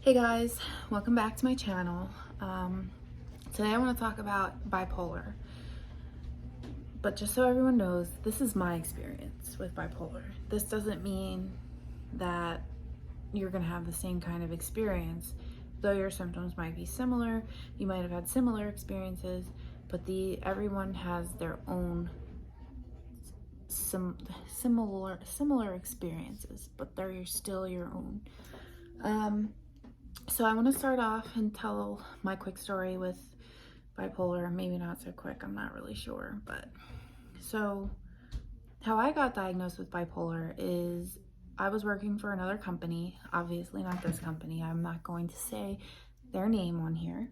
Hey guys, welcome back to my channel. Today I want to talk about bipolar, but just so everyone knows, this is my experience with bipolar. This doesn't mean that you're going to have the same kind of experience, though your symptoms might be similar. You might have had similar experiences, but everyone has their own similar experiences, but they're still your own. So I want to start off and tell my quick story with bipolar. Maybe not so quick, I'm not really sure. But so how I got diagnosed with bipolar is I was working for another company, obviously not this company. I'm not going to say their name on here.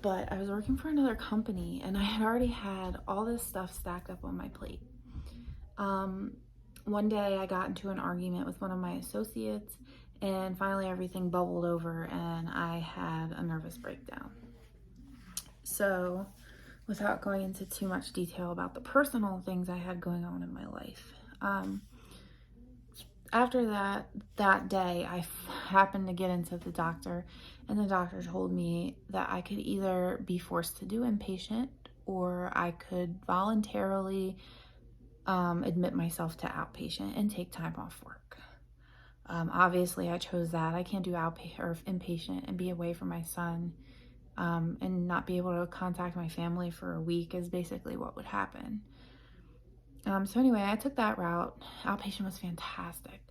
But I was working for another company and I had already had all this stuff stacked up on my plate. One day I got into an argument with one of my associates, and finally everything bubbled over and I had a nervous breakdown. So without going into too much detail about the personal things I had going on in my life, after that day, I happened to get into the doctor, and the doctor told me that I could either be forced to do inpatient or I could voluntarily admit myself to outpatient and take time off work. Obviously, I chose that. I can't do outpatient or inpatient and be away from my son and not be able to contact my family for a week is basically what would happen. So anyway, I took that route. Outpatient was fantastic.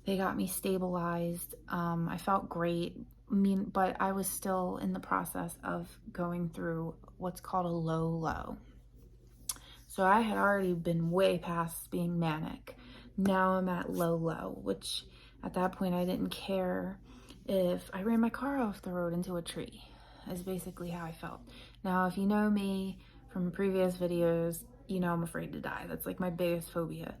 They got me stabilized. I felt great. But I was still in the process of going through what's called a low low. So I had already been way past being manic. Now I'm at low low, which at that point I didn't care if I ran my car off the road into a tree, is basically how I felt. Now, if you know me from previous videos, you know I'm afraid to die. That's like my biggest phobia.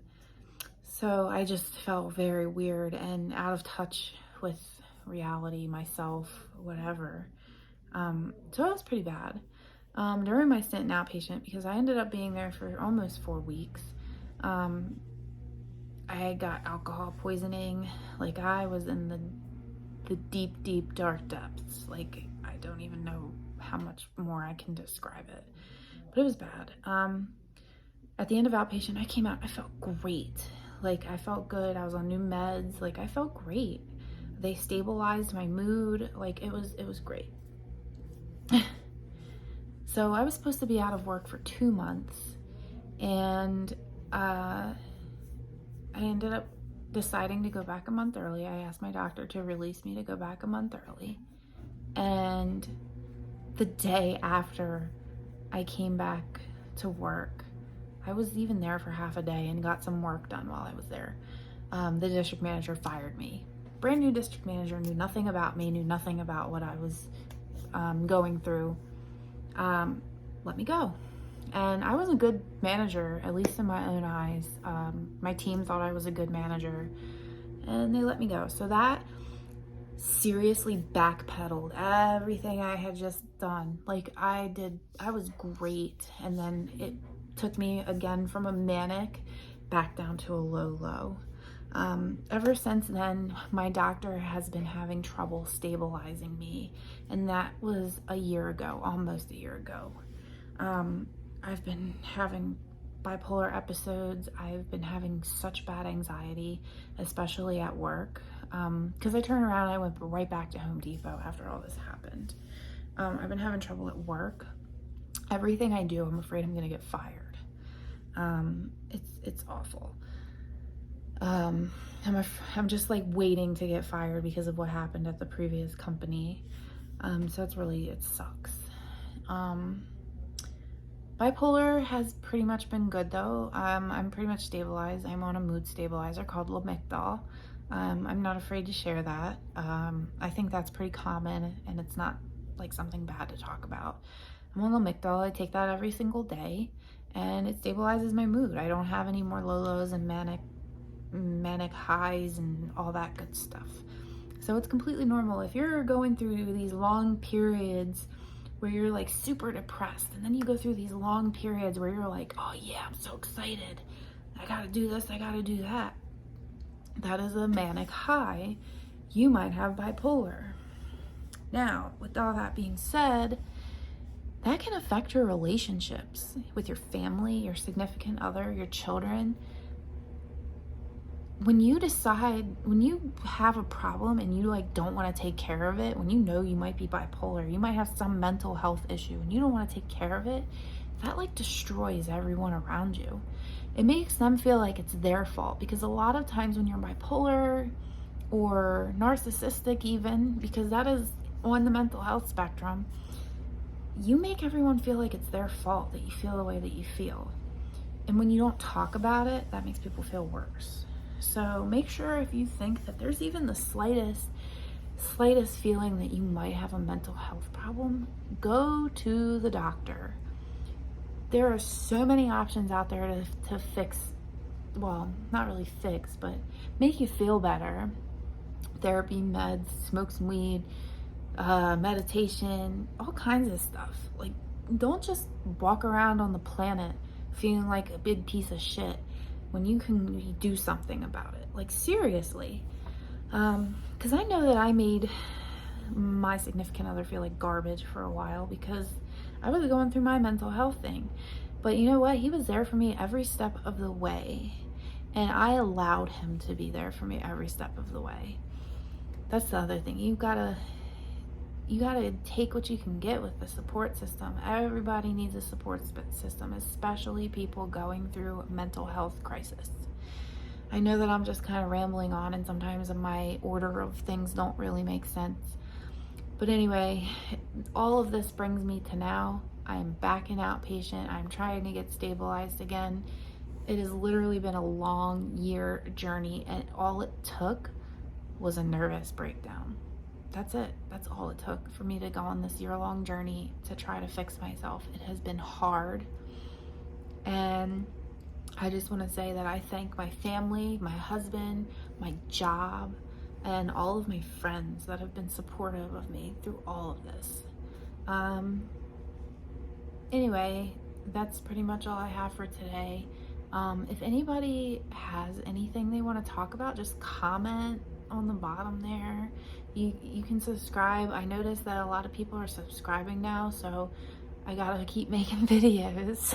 So I just felt very weird and out of touch with reality, myself, whatever. So it was pretty bad. During my stint in outpatient, because I ended up being there for almost 4 weeks, I got alcohol poisoning. Like, I was in the deep, deep, dark depths. Like, I don't even know how much more I can describe it, but it was bad. At the end of outpatient, I came out, I felt great. Like, I felt good. I was on new meds. Like, I felt great. They stabilized my mood. Like, it was great. So I was supposed to be out of work for 2 months, and I ended up deciding to go back a month early. I asked my doctor to release me to go back a month early. And the day after I came back to work, I was even there for half a day and got some work done while I was there. The district manager fired me. Brand new district manager, knew nothing about me, knew nothing about what I was going through. Let me go. And I was a good manager, at least in my own eyes. My team thought I was a good manager, and they let me go. So that seriously backpedaled everything I had just done. Like, I was great. And then it took me again from a manic back down to a low low. Ever since then, my doctor has been having trouble stabilizing me, and that was a year ago, almost a year ago. I've been having bipolar episodes. I've been having such bad anxiety, especially at work, because I turned around and I went right back to Home Depot after all this happened. I've been having trouble at work. Everything I do, I'm afraid I'm gonna get fired. It's awful. I'm just like waiting to get fired because of what happened at the previous company. So it sucks. Bipolar has pretty much been good though. I'm pretty much stabilized. I'm on a mood stabilizer called Lamictal. I'm not afraid to share that. I think that's pretty common and it's not like something bad to talk about. I'm on Lamictal. I take that every single day and it stabilizes my mood. I don't have any more low lows and manic highs and all that good stuff. So it's completely normal. If you're going through these long periods where you're like super depressed, and then you go through these long periods where you're like, oh yeah, I'm so excited, I gotta do this, I gotta do that, that is a manic high. You might have bipolar. Now, with all that being said, that can affect your relationships with your family, your significant other, your children. When you have a problem and you like don't want to take care of it, when you know you might be bipolar, you might have some mental health issue and you don't want to take care of it, that like destroys everyone around you. It makes them feel like it's their fault, because a lot of times when you're bipolar or narcissistic, even, because that is on the mental health spectrum, you make everyone feel like it's their fault that you feel the way that you feel. And when you don't talk about it, that makes people feel worse. So make sure, if you think that there's even the slightest feeling that you might have a mental health problem, go to the doctor. There are so many options out there to fix, well, not really fix, but make you feel better. Therapy, meds, smoke some weed, meditation, all kinds of stuff. Like, don't just walk around on the planet feeling like a big piece of shit when you can do something about it. Like, seriously. Because I know that I made my significant other feel like garbage for a while because I was going through my mental health thing. But you know what? He was there for me every step of the way. And I allowed him to be there for me every step of the way. That's the other thing. You gotta take what you can get with the support system. Everybody needs a support system, especially people going through mental health crisis. I know that I'm just kind of rambling on, and sometimes my order of things don't really make sense. But anyway, all of this brings me to now. I'm back in outpatient. I'm trying to get stabilized again. It has literally been a long year journey, and all it took was a nervous breakdown. That's it. That's all it took for me to go on this year-long journey to try to fix myself. It has been hard. And I just want to say that I thank my family, my husband, my job, and all of my friends that have been supportive of me through all of this. Anyway, that's pretty much all I have for today. If anybody has anything they want to talk about, just comment on the bottom there. You can subscribe. I noticed that a lot of people are subscribing now, so I gotta keep making videos.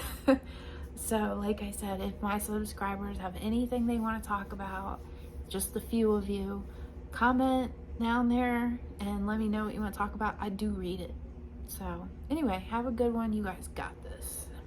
So like I said, if my subscribers have anything they want to talk about, just a few of you, comment down there and let me know what you want to talk about. I do read it. So anyway, have a good one. You guys got this.